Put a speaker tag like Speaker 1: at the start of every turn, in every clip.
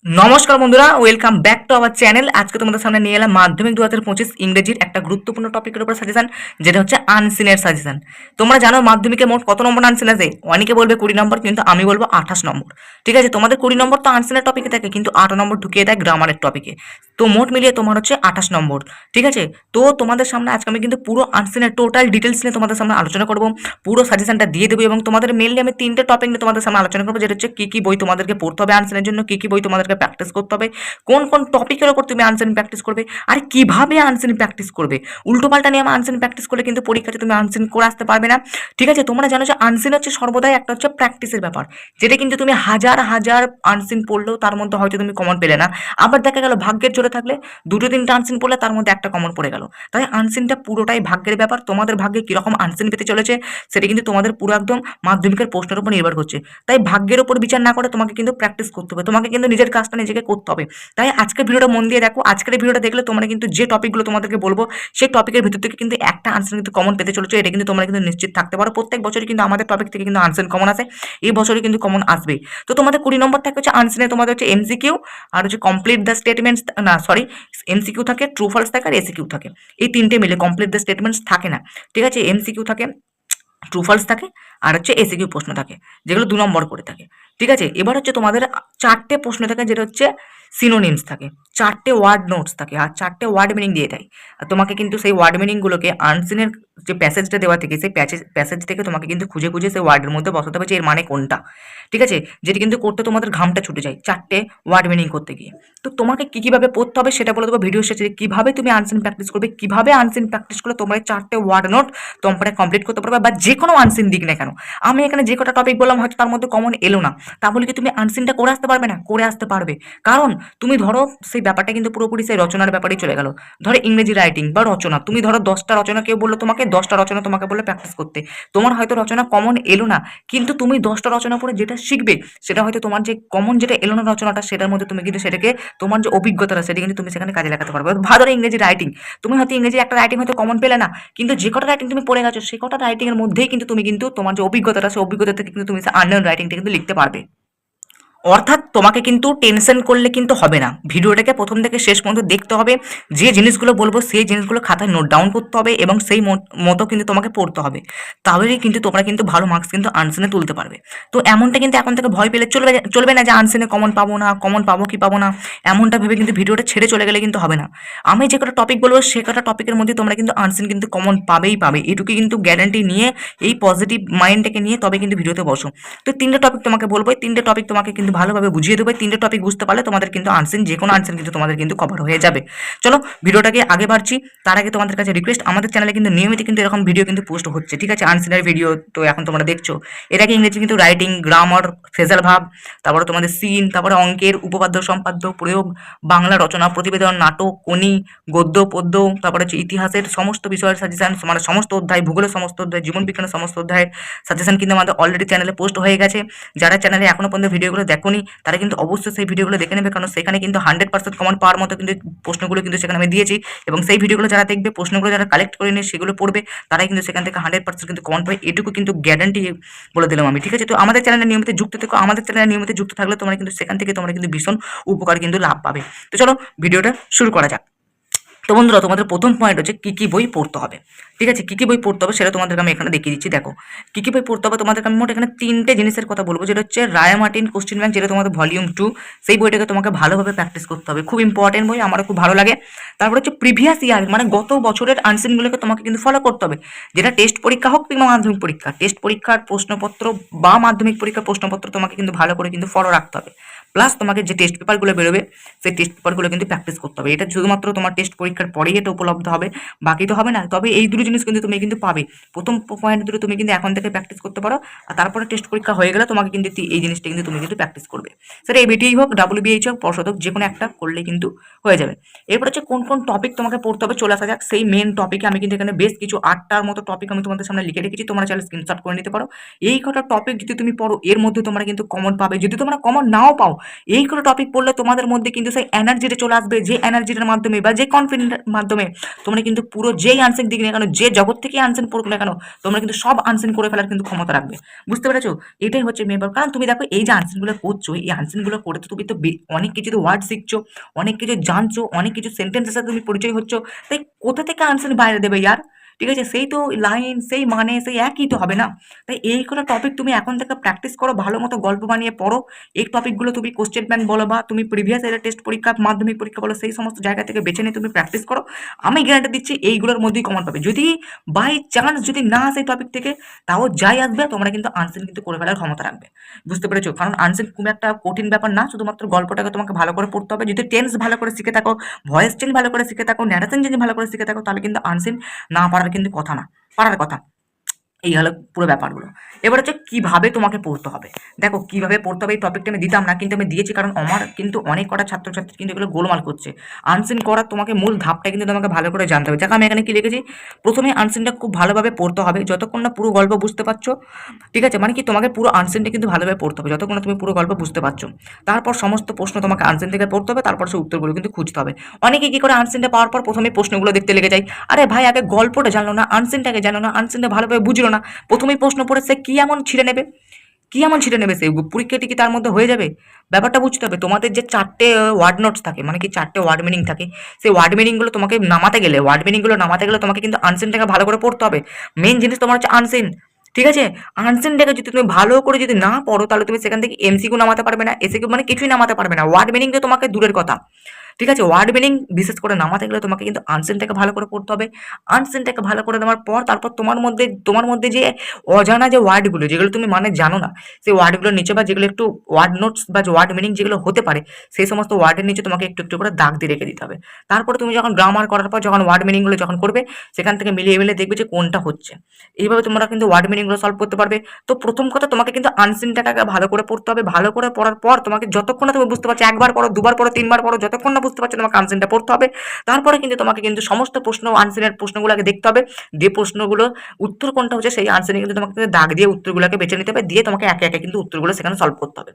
Speaker 1: নমস্কার বন্ধুরা, welcome back to our channel. আজকে তোমাদের সামনে নিয়ে এলাম মাধ্যমিক 2025 ইংরেজির একটা গুরুত্বপূর্ণ টপিকের উপর সাজেশন, যেটা হচ্ছে আনসিনের সাজেশন। তোমরা জানো মাধ্যমিকে মোট কত নম্বর আনসিন আছে? অনেকে বলবে 20 নম্বর, কিন্তু আমি বলবো 28 নম্বর। ঠিক আছে, তোমাদের 20 নম্বর তো আনসিনের টপিকে থাকে, কিন্তু 8 নম্বর ঢুকিয়ে দেয় গ্রামারের টপিকে। তো মোট মিলিয়ে তোমার হচ্ছে 28 নম্বর। ঠিক আছে, তো তোমাদের সামনে আজকে আমি কিন্তু পুরো আনসিনের টোটাল ডিটেলস নিয়ে তোমাদের সামনে আলোচনা করবো, পুরো সাজেশনটা দিয়ে দেবো। এবং তোমাদের মেনলি আমি 3টে টপিক নিয়ে তোমাদের সামনে আলোচনা করবো, যেটা হচ্ছে কি বই তোমাদেরকে পড়তে হবে আনসারের জন্য, কি বই তোমাদেরকে প্র্যাকটিস করতে হবে, কোন কোন টপিকের ওপর তুমি আনসার প্র্যাকটিস করবে, আর কিভাবে আনসার প্র্যাকটিস করবে। উল্টোপাল্টা নিয়ে আনসার প্র্যাকটিস করলে কিন্তু পরীক্ষাতে তুমি আনসার করে আসতে পারবে না। ঠিক আছে, তোমরা জানো যে আনসার হচ্ছে সর্বদাই একটা হচ্ছে প্র্যাকটিসের ব্যাপার, যেটা কিন্তু তুমি হাজার হাজার আনসার পড়লেও তার মধ্যে হয়তো তুমি কমন পেলে না। আবার দেখা গেল ভাগ্যের জোরে থাকলে দুটো তিনটা আনসার পড়লে তার মধ্যে একটা কমন পড়ে গেল। তাই আনসারটা পুরোটাই ভাগ্যের ব্যাপার। তোমাদের ভাগ্যে কিরকম আনসার পেতে চলেছে সেটা কিন্তু তোমাদের পুরো একদম মাধ্যমিকের প্রশ্নের উপর নির্ভর করছে। তাই ভাগ্যের উপর বিচার না করে তোমাকে কিন্তু প্র্যাকটিস করতে হবে, তোমাকে কিন্তু নিজের কাজটা নিজেকে করতে হবে। তাই আজকের ভিডিওটা মন দিয়ে দেখো। আজকের এই ভিডিওটা দেখলে তোমরা কিন্তু যে টপিকগুলো তোমাদেরকে বলবো সেই টপিকের ভিতর থেকে কিন্তু একটা আনসার কিন্তু কমন পেতে চলেছে, এটা কিন্তু তোমরা কিন্তু নিশ্চিত থাকতে পারো। প্রত্যেক বছরই কিন্তু আমাদের টপিক থেকে কিন্তু আনসার কমন আসে, এই বছরই কিন্তু কমন আসবে। তো তোমাদের 20 নম্বর থাকে হচ্ছে আনসারে, তোমাদের হচ্ছে এমসিকিউ আর হচ্ছে কমপ্লিট দ্য স্টেটমেন্টস, না সরি, এমসিকিউ থাকে, ট্রু ফলস থাকে আর এসিকিউ থাকে। এই তিনটে মিলে কমপ্লিট দ্য স্টেটমেন্টস থাকে না। ঠিক আছে, এমসিকিউ থাকে, ট্রু ফলস থাকে, আর হচ্ছে এসিকিউ প্রশ্ন থাকে, যেগুলো 2 নম্বর করে থাকে। ঠিক আছে, এবার হচ্ছে তোমাদের 4টে প্রশ্ন থাকে, যেটা হচ্ছে সিনোনিমস থাকে, 4টে ওয়ার্ড নোটস থাকে, আর 4টে ওয়ার্ড মিনিং দিয়ে দেয়। আর তোমাকে কিন্তু সেই ওয়ার্ড মিনিংগুলোকে আনসিনের যে প্যাসেজটা দেওয়া থেকে সেই প্যাসেজ থেকে তোমাকে কিন্তু খুঁজে খুঁজে সেই ওয়ার্ডের মধ্যে বসাতে হবে যে এর মানে কোনটা। ঠিক আছে, যেটি কিন্তু করতে তোমাদের ঘামটা ছুটে যায় 4টে ওয়ার্ড মিনিং করতে গিয়ে। তো তোমাকে কিভাবে পড়তে হবে সেটা বলে দেবো ভিডিও শেষে, কিভাবে তুমি আনসিন প্র্যাকটিস করবে, কিভাবে আনসিন প্র্যাকটিস করলে তোমার 4টে ওয়ার্ড নোট তোমরা কমপ্লিট করতে পারবে, বা যে কোনো আনসিন দিক না কেন। আমি এখানে যে কটা টপিক বললাম হয়তো তার মধ্যে কমন এলো না, তা বলে কি তুমি আনসিনটা করে আসতে পারবে না? করে আসতে পারবে। কারণ তুমি ধরো সেই ব্যাপারটা কিন্তু পুরোপুরি সেই রচনার ব্যাপারেই চলে গেল। ধরো ইংরেজি রাইটিং বা রচনা, তুমি ধরো 10টা রচনা, কেউ বললো তোমাকে 10টা রচনা তোমাকে বলে প্র্যাকটিস করতে, তোমার হয়তো রচনা কমন এলো না, কিন্তু তুমি 10টা রচনা পড়ে যেটা শিখবে সেটা হয়তো তোমার যে কমন যেটা এলো না রচনাটা, সেটার মধ্যে তুমি কিন্তু সেটাকে তোমার যে অভিজ্ঞতাটা সেটা কিন্তু তুমি সেখানে কাজে লাগাতে পারবে। ভালো ইংরেজি রাইটিং, তুমি হয়তো ইংরেজি একটা রাইটিং হয়তো কমন পেলে না, কিন্তু যে কটা রাইটিং তুমি পড়ে গেছো সেই কটা রাইটিং এর মধ্যেই কিন্তু তুমি কিন্তু তোমার যে অভিজ্ঞতাটা সেই অভিজ্ঞতা থেকে কিন্তু তুমি আননোন রাইটিংটা কিন্তু লিখতে পারবে। অর্থাৎ তোমাকে কিন্তু টেনশন করলে কিন্তু হবে না, ভিডিওটাকে প্রথম থেকে শেষ পর্যন্ত দেখতে হবে। যে জিনিসগুলো বলবো সেই জিনিসগুলো খাতায় নোট ডাউন করতে হবে এবং সেই মতো কিন্তু তোমাকে পড়তে হবে। তাহলেই কিন্তু তোমরা কিন্তু ভালো মার্কস কিন্তু আনসেনে তুলতে পারবে। তো এমনটা কিন্তু এখন থেকে ভয় পেলে চলবে না যে আনসেনে কমন পাবো না, কমন পাবো কি পাবো না, এমনটা ভেবে কিন্তু ভিডিওটা ছেড়ে চলে গেলে কিন্তু হবে না। আমি যে কটা টপিক বলবো সে কটা টপিকের মধ্যে তোমরা কিন্তু আনসেন কিন্তু কমন পাবেই পাবে, এটুকু কিন্তু গ্যারান্টি নিয়ে, এই পজিটিভ মাইন্ডটাকে নিয়ে তবে কিন্তু ভিডিওতে বসো। তো 3টে টপিক তোমাকে বলবো, এই 3টে টপিক তোমাকে কিন্তু ভালোভাবে বুঝিয়ে দেবো। 3টে টপিক বুঝতে পারলে তোমাদের কিন্তু আনসেন, যে কোনো আনসেন কিন্তু তোমাদের কিন্তু কভার হয়ে যাবে। চলো ভিডিওটাকে আগে বাড়ছি, তার আগে তোমাদের কাছে রিকোয়েস্ট, আমাদের চ্যানেলে কিন্তু নিয়মিত কিন্তু এরকম ভিডিও কিন্তু পোস্ট হচ্ছে। ঠিক আছে, আনসেনের ভিডিও তো এখন তোমরা দেখছো, এর আগে ইংরেজি কিন্তু রাইটিং, গ্রামার, ফ্রেজাল ভাব, তারপরে তোমাদের সিন, তারপরে অঙ্কের উপপাদ্য সম্পাদ্য প্রয়োগ, বাংলা রচনা, প্রতিবেদন, নাটক, কোনি, গদ্য পদ্য, তারপরে হচ্ছে ইতিহাসের সমস্ত বিষয়ের সাজেশন, মানে সমস্ত অধ্যায়, ভূগোলের সমস্ত অধ্যায়, জীবন বিজ্ঞানের সমস্ত অধ্যায়ের সাজেশন কিন্তু আমাদের অলরেডি চ্যানেলে পোস্ট হয়ে গেছে। যারা চ্যানেলে এখনো পর্যন্ত ভিডিওগুলো দেখোনি তারা কিন্তু অবশ্যই সেই ভিডিওগুলো দেখে নেবে, কারণ সেখানে কিন্তু 100% কমন পাওয়ার মতো কিন্তু প্রশ্নগুলো কিন্তু সেখানে আমি দিয়েছি। এবং সেই ভিডিওগুলো যারা দেখবে, প্রশ্নগুলো যারা কালেক্ট করে নিয়ে সেগুলো পড়বে, তারাই কিন্তু সেখান থেকে 100% কিন্তু কমন পাবে, এটুকু কিন্তু গ্যারান্টি বলে দিলাম আমি। ঠিক আছে, তো আমাদের চ্যানেলে নিয়মিত যুক্ত থেকো, আমাদের চ্যানেলে নিয়মিত যুক্ত থাকলে তোমরা কিন্তু সেখান থেকে তোমরা কিন্তু ভীষণ উপকার কিন্তু লাভ পাবে। তো চলো ভিডিওটা শুরু করা যাক। তো বন্ধুরা, তোমাদের প্রথম পয়েন্ট হচ্ছে কি বই পড়তে হবে। ঠিক আছে, কি বই পড়তে হবে সেটা তোমাদেরকে আমি এখানে দেখিয়ে দিচ্ছি। দেখো কি বই পড়তে হবে তোমাদেরকে আমি মোট এখানে 3টে জিনিসের কথা বলবো, যেটা হচ্ছে রায় মার্টিন কোশ্চেন ব্যাংক, যেটা তোমাদের ভলিউম 2, সেই বইটাকে তোমাকে ভালোভাবে প্র্যাকটিস করতে হবে, খুব ইম্পর্টেন্ট বই, আমারও খুব ভালো লাগে। তারপর হচ্ছে প্রিভিয়াস ইয়ার, মানে গত বছরের আনসারগুলোকে তোমাকে কিন্তু ফলো করতে হবে, যেটা টেস্ট পরীক্ষা হোক কিংবা মাধ্যমিক পরীক্ষা, টেস্ট পরীক্ষার প্রশ্নপত্র বা মাধ্যমিক পরীক্ষার প্রশ্নপত্র তোমাকে কিন্তু ভালো করে কিন্তু ফলো রাখতে হবে। প্লাস তোমাকে যে টেস্ট পেপারগুলো বেরোবে সেই টেস্ট পেপারগুলো কিন্তু প্র্যাকটিস করতে হবে। এটা শুধুমাত্র তোমার টেস্ট পরীক্ষার পরেই এটা উপলব্ধ হবে, বাকি তো হবে না। তবে এই দুটো জিনিস কিন্তু তুমি কিন্তু পাবে। প্রথম পয়েন্ট দুটো তুমি কিন্তু এখন থেকে প্র্যাকটিস করতে পারো, আর তারপরে টেস্ট পরীক্ষা হয়ে গেলে তোমাকে কিন্তু এই জিনিসটা কিন্তু তুমি কিন্তু প্র্যাকটিস করবে। সেটা এবিটিই হোক, WBH হোক, পর্ষদ হোক, যে কোনো একটা করলে কিন্তু হয়ে যাবে। এরপর হচ্ছে কোন কোন টপিক তোমাকে পড়তে হবে চলে আসা যাক সেই মেন টপিকে। আমি কিন্তু এখানে বেশ কিছু 8টার মতো টপিক আমি তোমাদের সামনে লিখে রেখেছি, তোমরা চাইলে স্ক্রিনশট করে নিতে পারো। এই কটা টপিক যদি তুমি পড়ো এর মধ্যে তোমরা কিন্তু কমন পাবে। যদি তোমরা কমন নাও পাও এইগুলো টপিক পড়লে তোমাদের মধ্যে কিন্তু সেই এনার্জিটা চলে আসবে, যে এনার্জিটার মাধ্যমে বা যে কনফিডেন্টের মাধ্যমে তোমরা কিন্তু পুরো যেই আনসেন দিক না কেন, যে জগৎ থেকে আনসেন পড়ুক না কেন, তোমরা কিন্তু সব আনসেন করে ফেলার কিন্তু ক্ষমতা রাখবে। বুঝতে পেরেছো? এটাই হচ্ছে মেন ব্যাপার। কারণ তুমি দেখো এই যে আনসেনগুলো করছো, এই আনসেনগুলো করে তো তুমি তো অনেক কিছু তো ওয়ার্ড শিখছো, অনেক কিছু জানছো, অনেক কিছু সেন্টেন্সের সাথে তুমি পরিচয় হচ্ছ। তাই কোথা থেকে আনসেন বাইরে দেবে ইয়ার? ঠিক আছে, সেই তো লাইন, সেই মানে, সেই একই তো হবে না? তাই এইগুলো টপিক তুমি এখন থেকে প্র্যাকটিস করো, ভালো মতো গল্প বানিয়ে পড়ো। এই টপিকগুলো তুমি কোশ্চেন ব্যাংক বলো বা তুমি প্রিভিয়াস ইয়ারের টেস্ট পরীক্ষা, মাধ্যমিক পরীক্ষা বলো, সেই সমস্ত জায়গা থেকে বেছে নিয়ে তুমি প্র্যাকটিস করো। আমি গ্যারান্টি দিচ্ছি এইগুলোর মধ্যেই কমন পাবে। যদি বাই চান্স যদি না আসে টপিক থেকে, তাও যাই আসবে তোমরা কিন্তু আনসেন কিন্তু করে ফেলার ক্ষমতা রাখবে। বুঝতে পেরেছো? কারণ আনসেন খুব একটা কঠিন ব্যাপার না, শুধুমাত্র গল্পটাকে তোমাকে ভালো করে পড়তে হবে। যদি টেন্স ভালো করে শিখে থাকো, ভয়েস চেঞ্জ ভালো করে শিখে থাকো, ন্যারেশন যদি ভালো করে শিখে থাকো, তাহলে কিন্তু আনসেন না পারার কিন্তু কথা না, পারার কথা। এই হলো পুরো ব্যাপারগুলো। এবার হচ্ছে কিভাবে তোমাকে পড়তে হবে। দেখো কিভাবে পড়তে হবে এই টপিকটা আমি দিতাম না, কিন্তু আমি দিয়েছি কারণ আমার কিন্তু অনেক কটা ছাত্রছাত্রী কিন্তু এগুলো গোলমাল করছে। আনসিন করার তোমাকে মূল ধাপটা কিন্তু তোমাকে ভালো করে জানতে হবে। দেখো আমি এখানে কি লিখেছি, প্রথমে আনসিনটা খুব ভালোভাবে পড়তে হবে যতক্ষণ না পুরো গল্প বুঝতে পারছো। ঠিক আছে, মানে কি তোমাকে পুরো আনসিনটা কিন্তু ভালোভাবে পড়তে হবে যতক্ষণ না তুমি পুরো গল্প বুঝতে পারছো। তারপর সমস্ত প্রশ্ন তোমাকে আনসিন থেকে পড়তে হবে, তারপর সেই উত্তরগুলো কিন্তু খুঁজতে হবে। অনেকে কি করে আনসিনটা পাওয়ার পর প্রথমে প্রশ্নগুলো দেখতে লেগে যায়। আরে ভাই, আগে গল্পটা জানলো না, আনসিনটাকে জানো না, আনসিনটা ভালোভাবে বুঝলো না, প্রথমেই প্রশ্ন পড়ে সে কি এমন ছিঁড়ে নেবে, কি এমন ছিঁড়ে নেবে, সেই পরীক্ষাটি কি তার মধ্যে হয়ে যাবে? ব্যাপারটা বুঝতে হবে। তোমাদের যে 4টে ওয়ার্ড নোটস থাকে, মানে কি 4টে ওয়ার্ড মিনিং থাকে, সেই ওয়ার্ড মিনিংগুলো তোমাকে নামাতে গেলে, ওয়ার্ড মিনিংগুলো নামাতে গেলে তোমাকে কিন্তু আনসেনটাকে ভালো করে পড়তে হবে। মেন জিনিস তোমার হচ্ছে আনসেন। ঠিক আছে, আনসেনটাকে যদি তুমি ভালো করে যদি না পড়ো, তাহলে তুমি সেখান থেকে এমসিকিউ নামাতে পারবে না, এসিকিউ মানে কিছুই নামাতে পারবে না। ওয়ার্ড মিনিং তো তোমাকে দূরের কথা। ঠিক আছে, ওয়ার্ড মিনিং বিশেষ করে নামাতে গেলে তোমাকে কিন্তু আনসেনটাকে ভালো করে পড়তে হবে। আনসেনটাকে ভালো করে নেওয়ার পর তারপর তোমার মধ্যে যে অজানা যে ওয়ার্ডগুলো, যেগুলো তুমি মানে জানো না, সেই ওয়ার্ডগুলোর নিচে বা যেগুলো একটু ওয়ার্ড নোটস বা ওয়ার্ড মিনিং যেগুলো হতে পারে, সেই সমস্ত ওয়ার্ডের নিচে তোমাকে একটু একটু করে দাগ দিয়ে রেখে দিতে হবে। তারপরে তুমি যখন গ্রামার করার পর যখন ওয়ার্ড মিনিংগুলো যখন করবে, সেখান থেকে মিলিয়ে মিলিয়ে দেখবে যে কোনটা হচ্ছে। এইভাবে তোমরা কিন্তু ওয়ার্ড মিনিংগুলো সলভ করতে পারবে। তো প্রথম কথা, তোমাকে কিন্তু আনসেনটাকে ভালো করে পড়তে হবে। ভালো করে পড়ার পর তোমাকে যতক্ষণ না তুমি বুঝতে পারছো, একবার পড়ো, দুবার পড়ো, তিনবার পড়ো, যতক্ষণ না বুঝতে পারছো তোমাকে আনসেনটা পড়তে হবে। তারপরে কিন্তু তোমাকে কিন্তু সমস্ত প্রশ্ন আনসেনের প্রশ্নগুলোকে দেখতে হবে, দিয়ে প্রশ্নগুলো উত্তর কোনটা হচ্ছে সেই আনসারে কিন্তু তোমাকে দাগ দিয়ে উত্তরগুলোকে বেছে নিতে হবে, দিয়ে তোমাকে একে একে কিন্তু উত্তরগুলো সেখানে সলভ করতে হবে।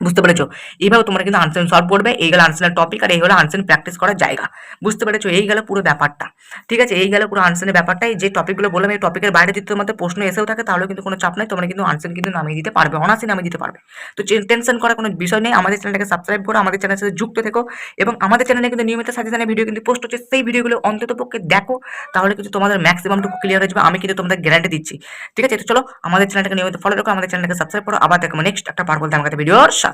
Speaker 1: বুঝতে পেরেছো? এইভাবে তোমরা কিন্তু আনসার সলভ করবে। এই গেল আনসারের টপিক, আর এই হলো আনসার প্র্যাকটিস করার জায়গা। বুঝতে পেরেছো? এই গেল পুরো ব্যাপারটা। ঠিক আছে, এই গেল পুরো আনসারের ব্যাপারটাই। যে টপিকগুলো বললাম, এই টপিকের বাইরে যদি তোমাদের প্রশ্ন এসেও থাকে, তাহলেও কিন্তু কোনো চাপ নাই, তোমরা কিন্তু আনসার কিন্তু নামিয়ে দিতে পারবে, অনায়াসে নামিয়ে দিতে পারবে। তো টেনশন করার কোনো বিষয় নেই। আমাদের চ্যানেলটাকে সাবস্ক্রাইব করো, আমাদের চ্যানেলের সাথে যুক্ত থেকো, এবং আমাদের চ্যানেলে কিন্তু নিয়মিত সাজেশনের ভিডিও কিন্তু পোস্ট হচ্ছে, সেই ভিডিওগুলো অন্ততপক্ষে দেখো, তাহলে কিন্তু তোমাদের ম্যাক্সিমামটুকু ক্লিয়ার হয়ে যাবে। আমি কিন্তু তোমাদের গ্যারান্টি দিচ্ছি। ঠিক আছে, তো চলো আমাদের চ্যানেলটাকে নিয়মিত ফলো রাখো, আমাদের চ্যানেলটাকে সাবস্ক্রাইব করো। আবার দেখো নেক্সট একটা পারবল ধামাকাতে ভিডিওর সাথে।